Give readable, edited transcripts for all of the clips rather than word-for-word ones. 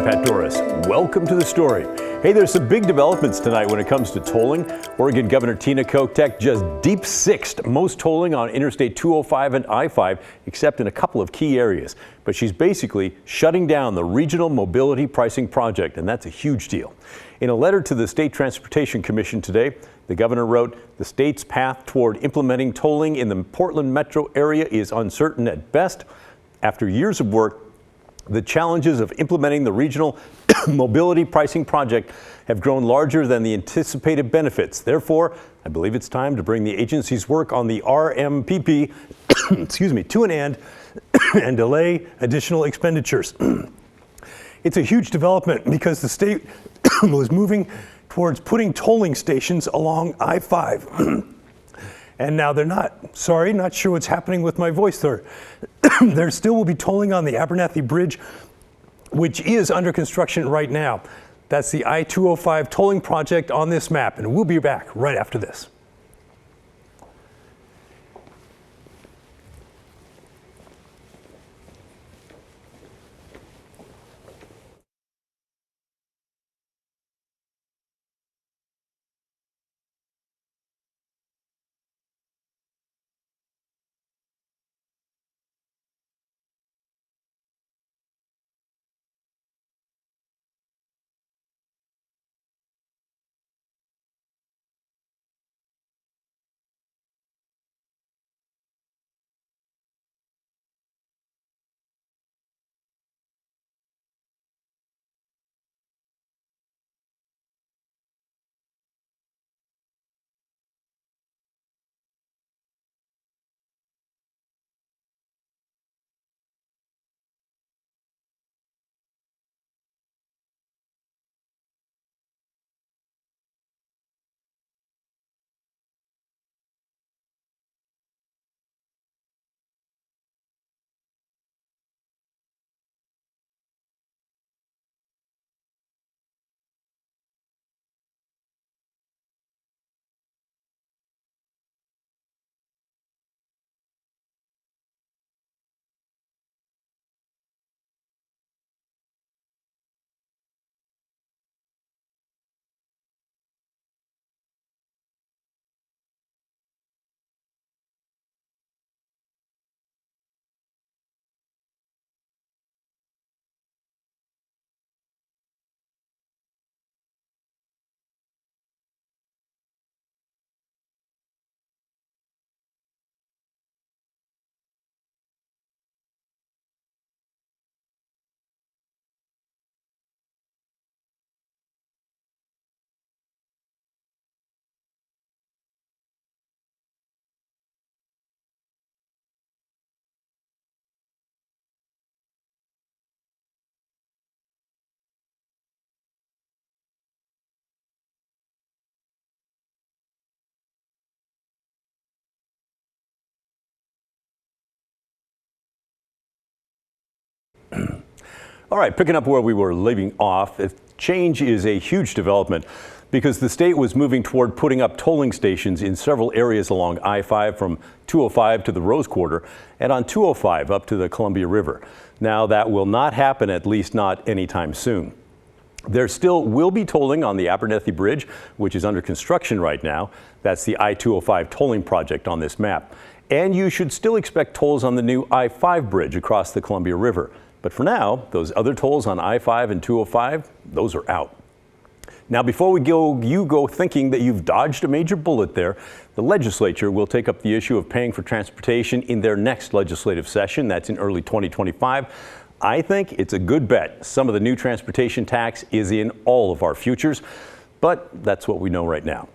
I'm Pat Doris. Welcome to The Story. Hey, there's some big developments tonight when it comes to tolling. Oregon Governor Tina Kotek just deep sixed most tolling on Interstate 205 and I-5, except in a couple of key areas. But she's basically shutting down the Regional Mobility Pricing Project, and that's a huge deal. In a letter to the State Transportation Commission today, the governor wrote, "The state's path toward implementing tolling in the Portland metro area is uncertain at best. After years of work, the challenges of implementing the Regional Mobility Pricing Project have grown larger than the anticipated benefits. Therefore, I believe it's time to bring the agency's work on the RMPP to an end and delay additional expenditures." It's a huge development because the state was moving towards putting tolling stations along I-5. And now they're not. Sorry, not sure what's happening with my voice there. There still will be tolling on the Abernathy Bridge, which is under construction right now. That's the I-205 tolling project on this map, and we'll be back right after this. All right, picking up where we were leaving off, change is a huge development because the state was moving toward putting up tolling stations in several areas along I-5 from 205 to the Rose Quarter and on 205 up to the Columbia River. Now that will not happen, at least not anytime soon. There still will be tolling on the Abernathy Bridge, which is under construction right now. That's the I-205 tolling project on this map. And you should still expect tolls on the new I-5 bridge across the Columbia River. But for now, those other tolls on I-5 and 205, those are out. Now, before we go, you go thinking that you've dodged a major bullet there. The legislature will take up the issue of paying for transportation in their next legislative session. That's in early 2025. I think it's a good bet. Some of the new transportation tax is in all of our futures, but that's what we know right now.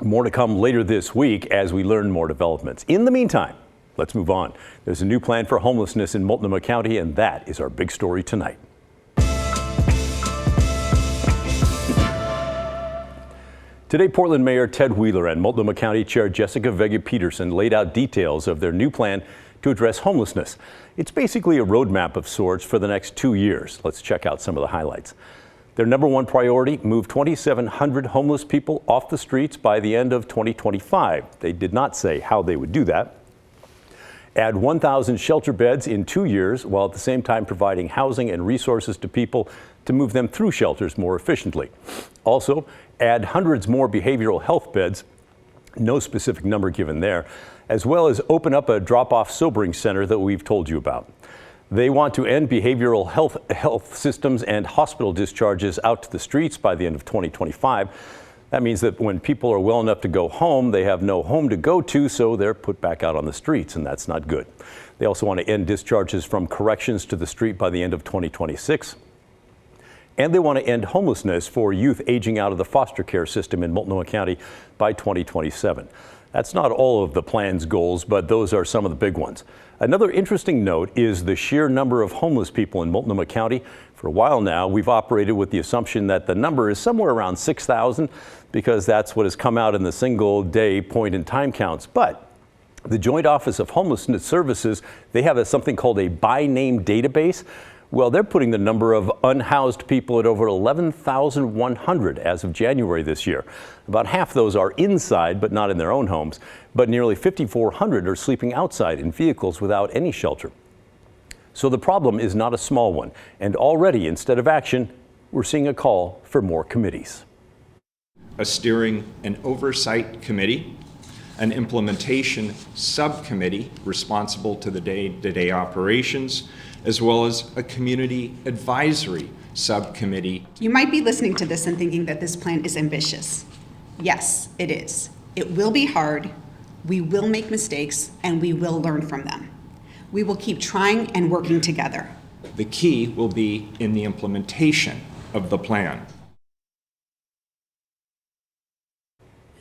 More to come later this week as we learn more developments. In the meantime, let's move on. There's a new plan for homelessness in Multnomah County, and that is our big story tonight. Today, Portland Mayor Ted Wheeler and Multnomah County Chair Jessica Vega Pederson laid out details of their new plan to address homelessness. It's basically a roadmap of sorts for the next 2 years. Let's check out some of the highlights. Their number one priority, move 2,700 homeless people off the streets by the end of 2025. They did not say how they would do that. add 1,000 shelter beds in 2 years, while at the same time providing housing and resources to people to move them through shelters more efficiently. Also, add hundreds more behavioral health beds, no specific number given there, as well as open up a drop-off sobering center that we've told you about. They want to end behavioral health systems and hospital discharges out to the streets by the end of 2025. That means that when people are well enough to go home, they have no home to go to, so they're put back out on the streets, and that's not good. They also want to end discharges from corrections to the street by the end of 2026. And they want to end homelessness for youth aging out of the foster care system in Multnomah County by 2027. That's not all of the plan's goals, but those are some of the big ones. Another interesting note is the sheer number of homeless people in Multnomah County. For a while now, we've operated with the assumption that the number is somewhere around 6,000 because that's what has come out in the single day point in time counts. But the Joint Office of Homelessness Services, they have something called a by name database. Well, they're putting the number of unhoused people at over 11,100 as of January this year. About half those are inside, but not in their own homes. But nearly 5,400 are sleeping outside in vehicles without any shelter. So the problem is not a small one. And already, instead of action, we're seeing a call for more committees. A steering and oversight committee, an implementation subcommittee responsible to the day-to-day operations, as well as a community advisory subcommittee. You might be listening to this and thinking that this plan is ambitious. Yes, it is. It will be hard, we will make mistakes, and we will learn from them. We will keep trying and working together. The key will be in the implementation of the plan.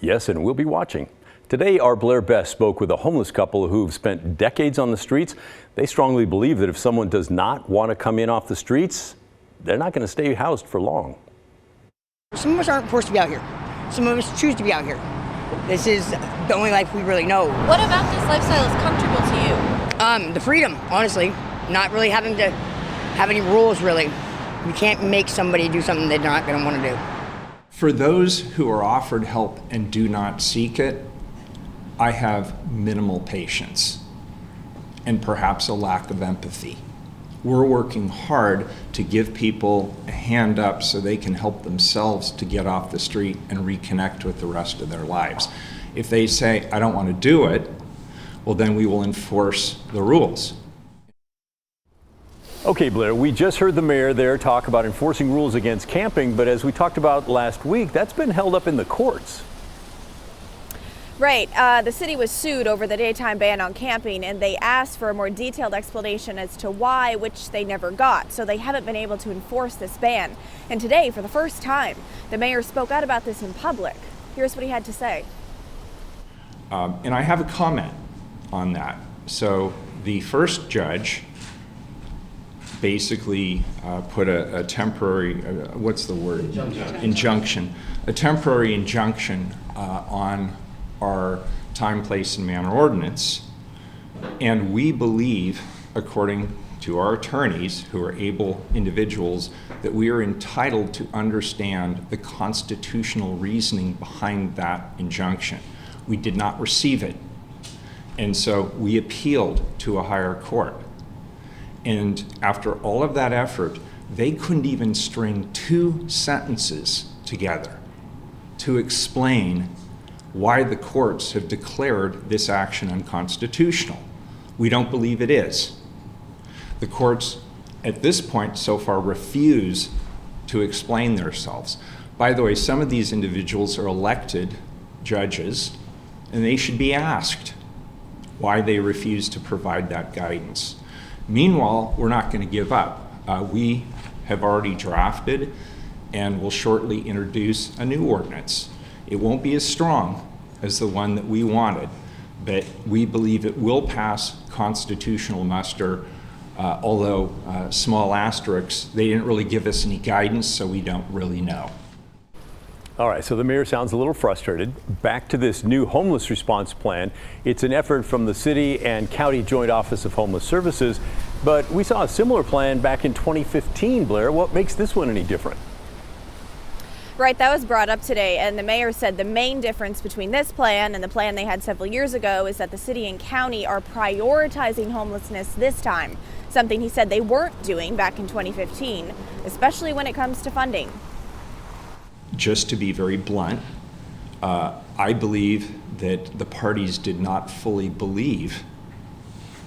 Yes, and we'll be watching. Today, our Blair Best spoke with a homeless couple who've spent decades on the streets. They strongly believe that if someone does not want to come in off the streets, they're not going to stay housed for long. Some of us aren't forced to be out here. Some of us choose to be out here. This is the only life we really know. What about this lifestyle is comfortable to you? The freedom, honestly. Not really having to have any rules, really. You can't make somebody do something they're not going to want to do. For those who are offered help and do not seek it, I have minimal patience and perhaps a lack of empathy. We're working hard to give people a hand up so they can help themselves to get off the street and reconnect with the rest of their lives. If they say, I don't want to do it, well, then we will enforce the rules. Okay, Blair, we just heard the mayor there talk about enforcing rules against camping, but as we talked about last week, that's been held up in the courts. Right. The city was sued over the daytime ban on camping, and they asked for a more detailed explanation as to why, which they never got. So they haven't been able to enforce this ban. And today, for the first time, the mayor spoke out about this in public. Here's what he had to say. And I have a comment on that. So the first judge basically put a temporary, what's the word? Injunction. A temporary injunction on our time, place, and manner ordinance. And we believe, according to our attorneys, who are able individuals, that we are entitled to understand the constitutional reasoning behind that injunction. We did not receive it. And so we appealed to a higher court. And after all of that effort, they couldn't even string 2 sentences together to explain why the courts have declared this action unconstitutional. We don't believe it is. The courts at this point so far refuse to explain themselves. By the way, some of these individuals are elected judges, and they should be asked why they refuse to provide that guidance. Meanwhile, we're not going to give up. We have already drafted and will shortly introduce a new ordinance. It won't be as strong as the one that we wanted, but we believe it will pass constitutional muster, although small asterisks. They didn't really give us any guidance, so we don't really know. All right, so the mayor sounds a little frustrated. Back to this new homeless response plan. It's an effort from the city and county Joint Office of Homeless Services, but we saw a similar plan back in 2015, Blair. What makes this one any different? Right, that was brought up today, and the mayor said the main difference between this plan and the plan they had several years ago is that the city and county are prioritizing homelessness this time, something he said they weren't doing back in 2015, especially when it comes to funding. Just to be very blunt, I believe that the parties did not fully believe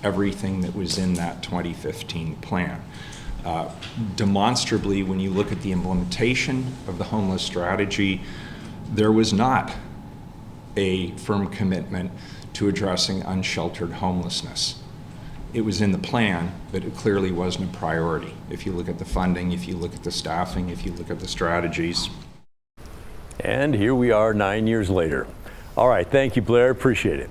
everything that was in that 2015 plan. Demonstrably, when you look at the implementation of the homeless strategy, there was not a firm commitment to addressing unsheltered homelessness. It was in the plan, but it clearly wasn't a priority. If you look at the funding, if you look at the staffing, if you look at the strategies. And here we are 9 years later. All right, thank you, Blair. Appreciate it.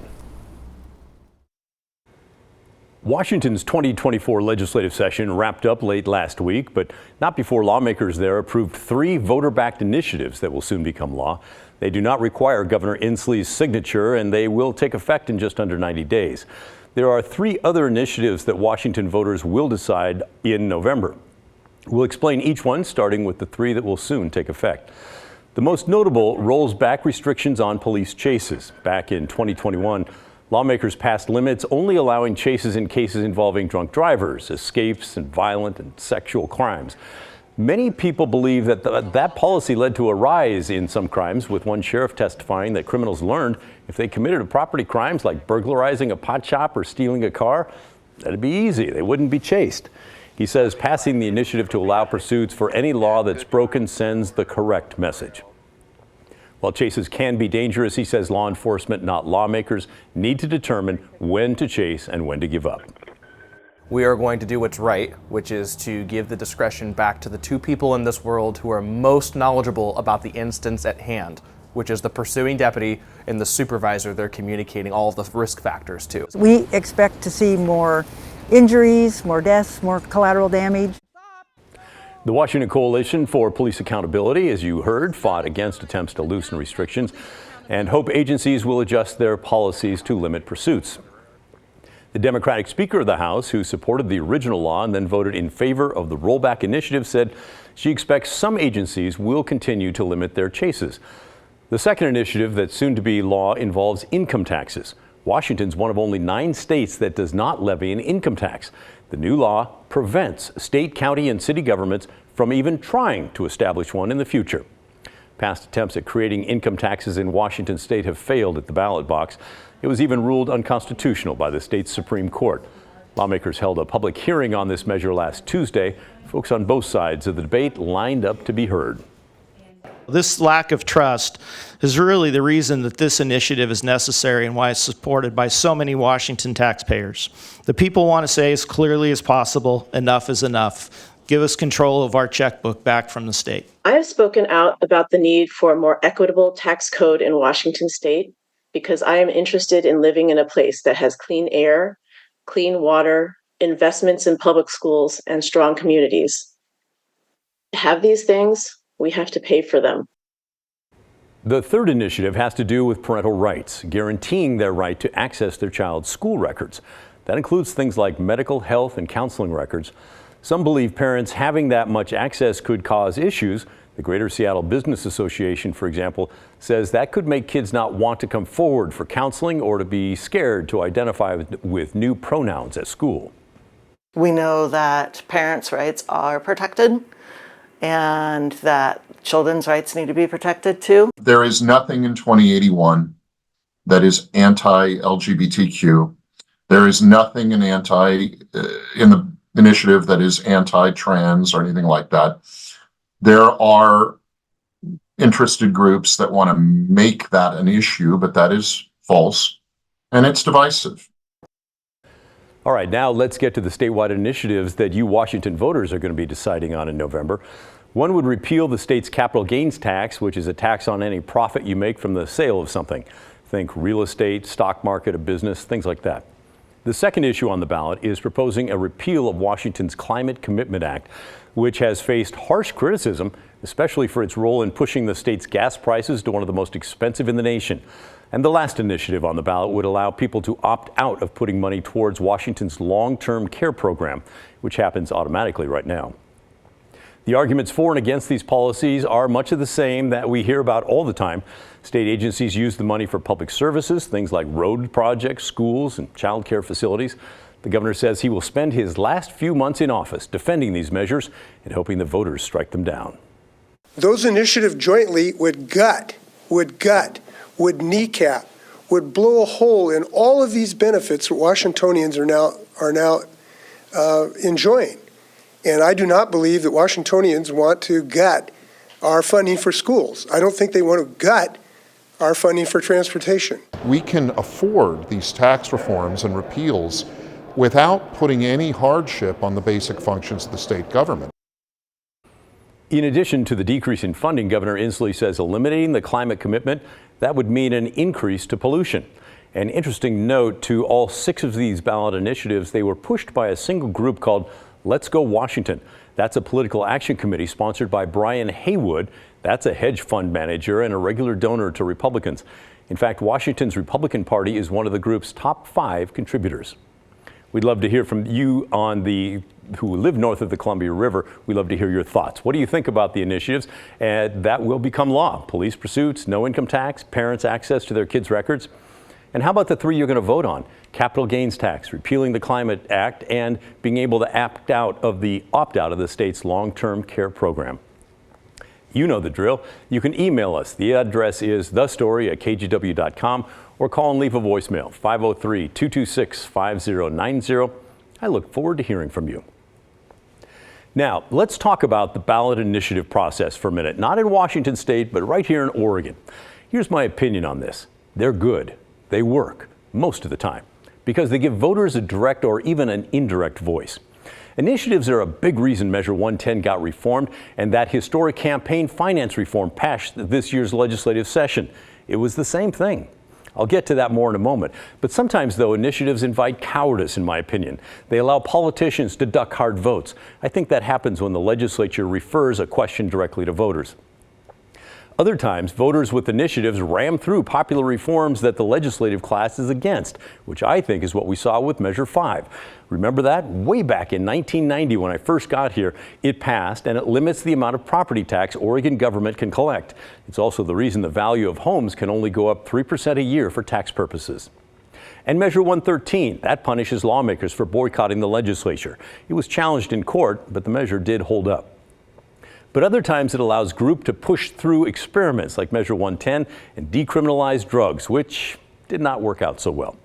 Washington's 2024 legislative session wrapped up late last week, but not before lawmakers there approved 3 voter-backed initiatives that will soon become law. They do not require Governor Inslee's signature, and they will take effect in just under 90 days. There are 3 other initiatives that Washington voters will decide in November. We'll explain each one, starting with the 3 that will soon take effect. The most notable rolls back restrictions on police chases. Back in 2021, lawmakers passed limits only allowing chases in cases involving drunk drivers, escapes, and violent and sexual crimes. Many people believe that that policy led to a rise in some crimes, with one sheriff testifying that criminals learned if they committed property crimes like burglarizing a pot shop or stealing a car, that'd be easy. They wouldn't be chased. He says passing the initiative to allow pursuits for any law that's broken sends the correct message. While chases can be dangerous, he says law enforcement, not lawmakers, need to determine when to chase and when to give up. We are going to do what's right, which is to give the discretion back to the 2 people in this world who are most knowledgeable about the instance at hand, which is the pursuing deputy and the supervisor they're communicating all of the risk factors to. We expect to see more injuries, more deaths, more collateral damage. The Washington Coalition for Police Accountability, as you heard, fought against attempts to loosen restrictions and hope agencies will adjust their policies to limit pursuits. The Democratic Speaker of the House, who supported the original law and then voted in favor of the rollback initiative, said she expects some agencies will continue to limit their chases. The second initiative that's soon to be law involves income taxes. Washington's one of only 9 states that does not levy an income tax. The new law prevents state, county, and city governments from even trying to establish one in the future. Past attempts at creating income taxes in Washington state have failed at the ballot box. It was even ruled unconstitutional by the state's Supreme Court. Lawmakers held a public hearing on this measure last Tuesday. Folks on both sides of the debate lined up to be heard. This lack of trust is really the reason that this initiative is necessary and why it's supported by so many Washington taxpayers. The people want to say as clearly as possible, enough is enough. Give us control of our checkbook back from the state. I have spoken out about the need for a more equitable tax code in Washington state because I am interested in living in a place that has clean air, clean water, investments in public schools, and strong communities. To have these things, we have to pay for them. The third initiative has to do with parental rights, guaranteeing their right to access their child's school records. That includes things like medical, health, and counseling records. Some believe parents having that much access could cause issues. The Greater Seattle Business Association, for example, says that could make kids not want to come forward for counseling or to be scared to identify with new pronouns at school. We know that parents' rights are protected and that children's rights need to be protected too. There is nothing in 2081 that is anti-LGBTQ. There is nothing in the initiative that is anti-trans or anything like that. There are interested groups that want to make that an issue, but that is false and it's divisive. All right, now let's get to the statewide initiatives that you Washington voters are going to be deciding on in November. One would repeal the state's capital gains tax, which is a tax on any profit you make from the sale of something. Think real estate, stock market, a business, things like that. The second issue on the ballot is proposing a repeal of Washington's Climate Commitment Act, which has faced harsh criticism, especially for its role in pushing the state's gas prices to one of the most expensive in the nation. And the last initiative on the ballot would allow people to opt out of putting money towards Washington's long-term care program, which happens automatically right now. The arguments for and against these policies are much of the same that we hear about all the time. State agencies use the money for public services, things like road projects, schools, and child care facilities. The governor says he will spend his last few months in office defending these measures and hoping the voters strike them down. Those initiatives jointly would kneecap, would blow a hole in all of these benefits that Washingtonians are now enjoying. And I do not believe that Washingtonians want to gut our funding for schools. I don't think they want to gut our funding for transportation. We can afford these tax reforms and repeals without putting any hardship on the basic functions of the state government. In addition to the decrease in funding, Governor Inslee says eliminating the climate commitment, that would mean an increase to pollution. An interesting note to all 6 of these ballot initiatives, they were pushed by a single group called Let's Go Washington. That's a political action committee sponsored by Brian Haywood. That's a hedge fund manager and a regular donor to Republicans. In fact, Washington's Republican Party is one of the group's top 5 contributors. We'd love to hear from you who live north of the Columbia River. We'd love to hear your thoughts. What do you think about the initiatives that will become law? Police pursuits, no income tax, parents' access to their kids' records. And how about the 3 you're going to vote on? Capital gains tax, repealing the Climate Act, and being able to opt out of the state's long-term care program. You know the drill. You can email us. The address is thestory@kgw.com or call and leave a voicemail, 503-226-5090. I look forward to hearing from you. Now, let's talk about the ballot initiative process for a minute. Not in Washington state, but right here in Oregon. Here's my opinion on this. They're good. They work most of the time because they give voters a direct or even an indirect voice. Initiatives are a big reason Measure 110 got reformed and that historic campaign finance reform passed this year's legislative session. It was the same thing. I'll get to that more in a moment. But sometimes, though, initiatives invite cowardice, in my opinion. They allow politicians to duck hard votes. I think that happens when the legislature refers a question directly to voters. Other times, voters with initiatives ram through popular reforms that the legislative class is against, which I think is what we saw with Measure 5. Remember that? Way back in 1990 when I first got here, it passed and it limits the amount of property tax Oregon government can collect. It's also the reason the value of homes can only go up 3% a year for tax purposes. And Measure 113, that punishes lawmakers for boycotting the legislature. It was challenged in court, but the measure did hold up. But other times it allows groups to push through experiments like Measure 110 and decriminalize drugs, which did not work out so well.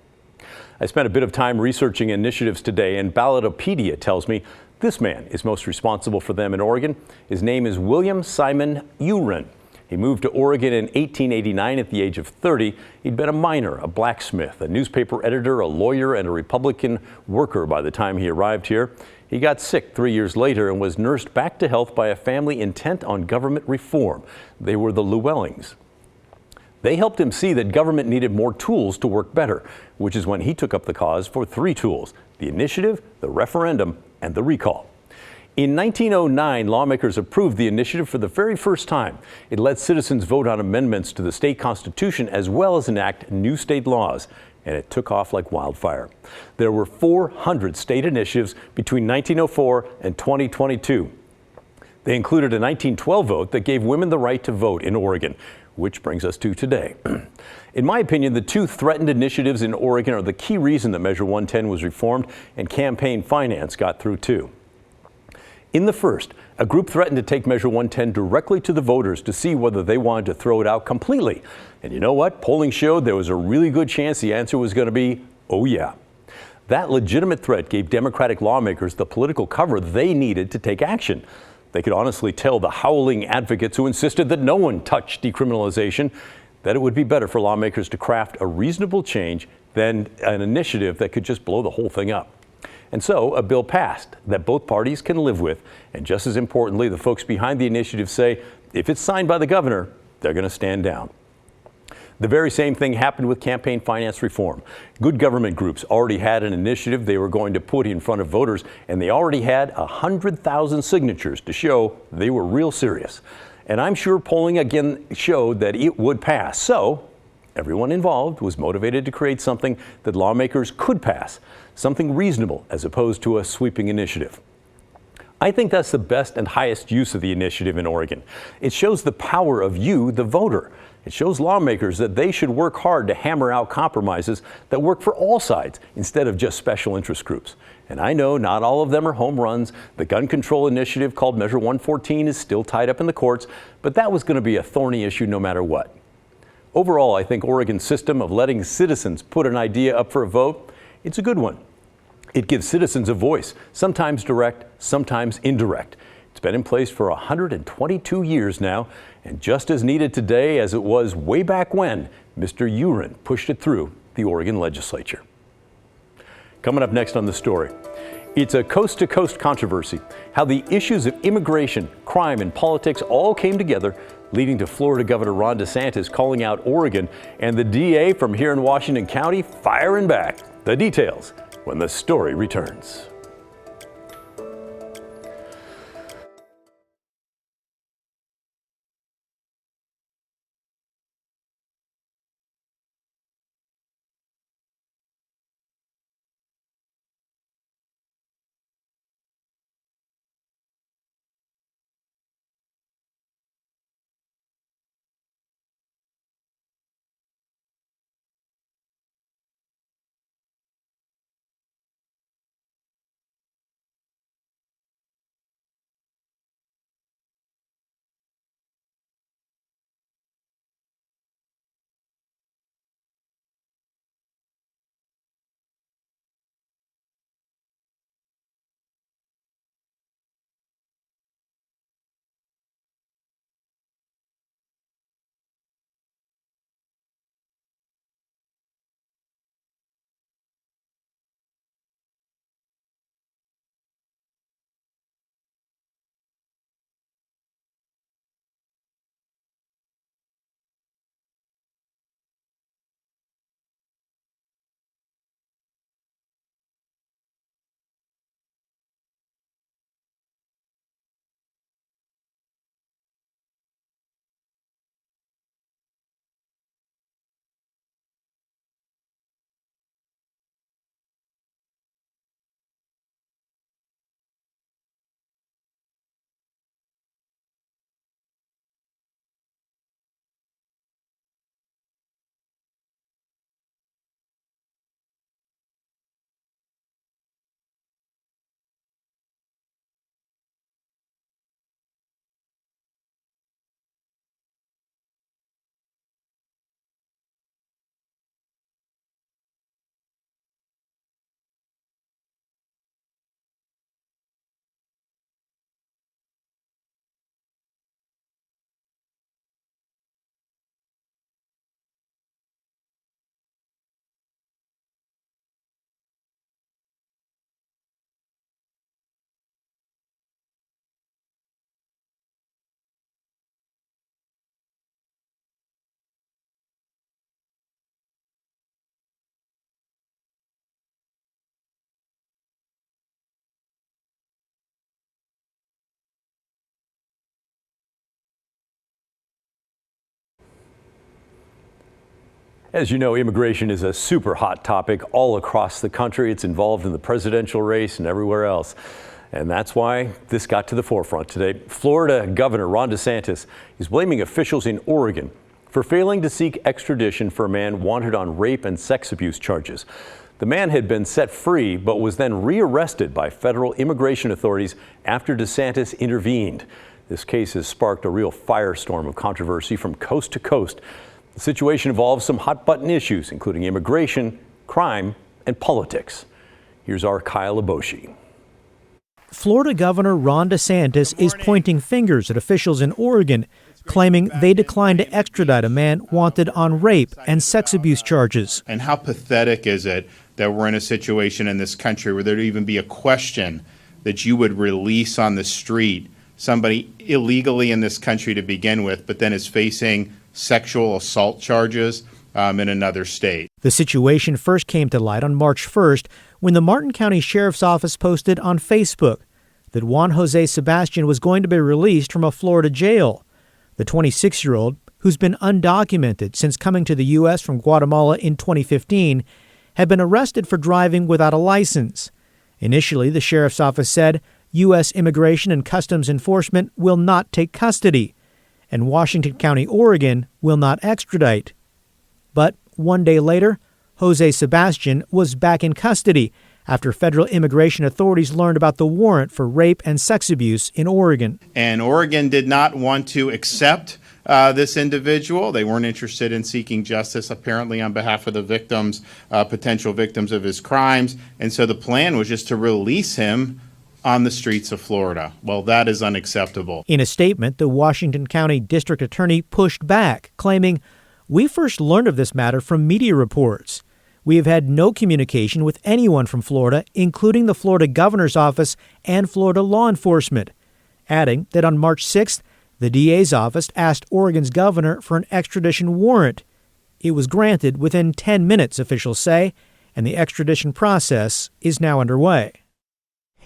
I spent a bit of time researching initiatives today, and Ballotopedia tells me this man is most responsible for them in Oregon. His name is William Simon Uren. He moved to Oregon in 1889 at the age of 30. He'd been a miner, a blacksmith, a newspaper editor, a lawyer, and a Republican worker by the time he arrived here. He got sick 3 years later and was nursed back to health by a family intent on government reform. They were the Llewellyngs. They helped him see that government needed more tools to work better, which is when he took up the cause for 3 tools: the initiative, the referendum, and the recall. In 1909, lawmakers approved the initiative for the very first time. It let citizens vote on amendments to the state constitution as well as enact new state laws. And it took off like wildfire. There were 400 state initiatives between 1904 and 2022. They included a 1912 vote that gave women the right to vote in Oregon, which brings us to today. In my opinion, the 2 threatened initiatives in Oregon are the key reason that Measure 110 was reformed and campaign finance got through too. In the first, a group threatened to take Measure 110 directly to the voters to see whether they wanted to throw it out completely. And you know what? Polling showed there was a really good chance the answer was going to be, oh yeah. That legitimate threat gave Democratic lawmakers the political cover they needed to take action. They could honestly tell the howling advocates who insisted that no one touch decriminalization that it would be better for lawmakers to craft a reasonable change than an initiative that could just blow the whole thing up. And so a bill passed that both parties can live with. And just as importantly, the folks behind the initiative say if it's signed by the governor, they're going to stand down. The very same thing happened with campaign finance reform. Good government groups already had an initiative they were going to put in front of voters, and they already had 100,000 signatures to show they were real serious. And I'm sure polling again showed that it would pass. So everyone involved was motivated to create something that lawmakers could pass, something reasonable as opposed to a sweeping initiative. I think that's the best and highest use of the initiative in Oregon. It shows the power of you, the voter. It shows lawmakers that they should work hard to hammer out compromises that work for all sides instead of just special interest groups. And I know not all of them are home runs. The gun control initiative called Measure 114 is still tied up in the courts, but that was going to be a thorny issue no matter what. Overall, I think Oregon's system of letting citizens put an idea up for a vote, it's a good one. It gives citizens a voice, sometimes direct, sometimes indirect. It's been in place for 122 years now, and just as needed today as it was way back when Mr. Urin pushed it through the Oregon legislature. Coming up next on The Story, it's a coast-to-coast controversy, how the issues of immigration, crime, and politics all came together, leading to Florida Governor Ron DeSantis calling out Oregon and the DA from here in Washington County firing back. The details when The Story returns. As you know, immigration is a super hot topic all across the country. It's involved in the presidential race and everywhere else. And that's why this got to the forefront today. Florida Governor Ron DeSantis is blaming officials in Oregon for failing to seek extradition for a man wanted on rape and sex abuse charges. The man had been set free, but was then rearrested by federal immigration authorities after DeSantis intervened. This case has sparked a real firestorm of controversy from coast to coast. The situation involves some hot-button issues, including immigration, crime, and politics. Here's our Kyle Aboshi. Florida Governor Ron DeSantis is pointing fingers at officials in Oregon, claiming they declined to extradite a man wanted on rape and sex abuse charges. And how pathetic is it that we're in a situation in this country where there'd even be a question that you would release on the street somebody illegally in this country to begin with, but then is facing sexual assault charges in another state. The situation first came to light on March 1st when the Martin County Sheriff's Office posted on Facebook that Juan Jose Sebastian was going to be released from a Florida jail. The 26-year-old, who's been undocumented since coming to the U.S. from Guatemala in 2015, had been arrested for driving without a license. Initially, the sheriff's office said U.S. Immigration and Customs Enforcement will not take custody, and Washington County, Oregon will not extradite. But one day later, Jose Sebastian was back in custody after federal immigration authorities learned about the warrant for rape and sex abuse in Oregon. And Oregon did not want to accept this individual. They weren't interested in seeking justice, apparently, on behalf of the victims, potential victims of his crimes. And so the plan was just to release him on the streets of Florida. Well, that is unacceptable. In a statement, the Washington County District Attorney pushed back, claiming, "We first learned of this matter from media reports. We have had no communication with anyone from Florida, including the Florida governor's office and Florida law enforcement," adding that on March 6th, the DA's office asked Oregon's governor for an extradition warrant. It was granted within 10 minutes, officials say, and the extradition process is now underway.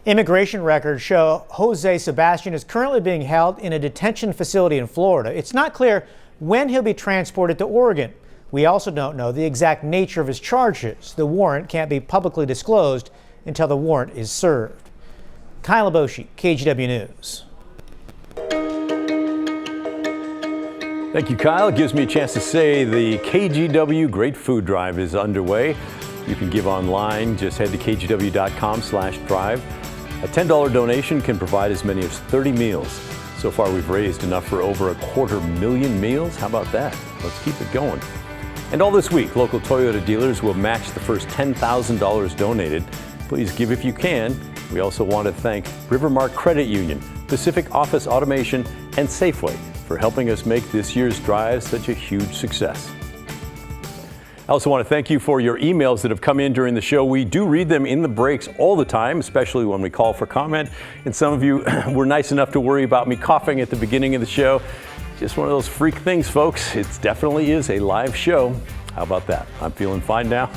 Immigration records show Jose Sebastian is currently being held in a detention facility in Florida. It's not clear when he'll be transported to Oregon. We also don't know the exact nature of his charges. The warrant can't be publicly disclosed until the warrant is served. Kyle Aboshi, KGW News. Thank you, Kyle. It gives me a chance to say the KGW Great Food Drive is underway. You can give online. Just head to kgw.com/drive. A $10 donation can provide as many as 30 meals. So far, we've raised enough for over 250,000 meals. How about that? Let's keep it going. And all this week, local Toyota dealers will match the first $10,000 donated. Please give if you can. We also want to thank Rivermark Credit Union, Pacific Office Automation, and Safeway for helping us make this year's drive such a huge success. I also want to thank you for your emails that have come in during the show. We do read them in the breaks all the time, especially when we call for comment. And some of you were nice enough to worry about me coughing at the beginning of the show. Just one of those freak things, folks. It definitely is a live show. How about that? I'm feeling fine now.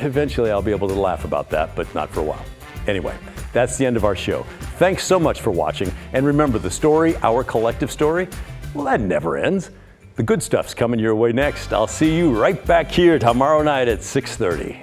Eventually I'll be able to laugh about that, but not for a while. Anyway, that's the end of our show. Thanks so much for watching. And remember, the story, our collective story, well, that never ends. The good stuff's coming your way next. I'll see you right back here tomorrow night at 6:30.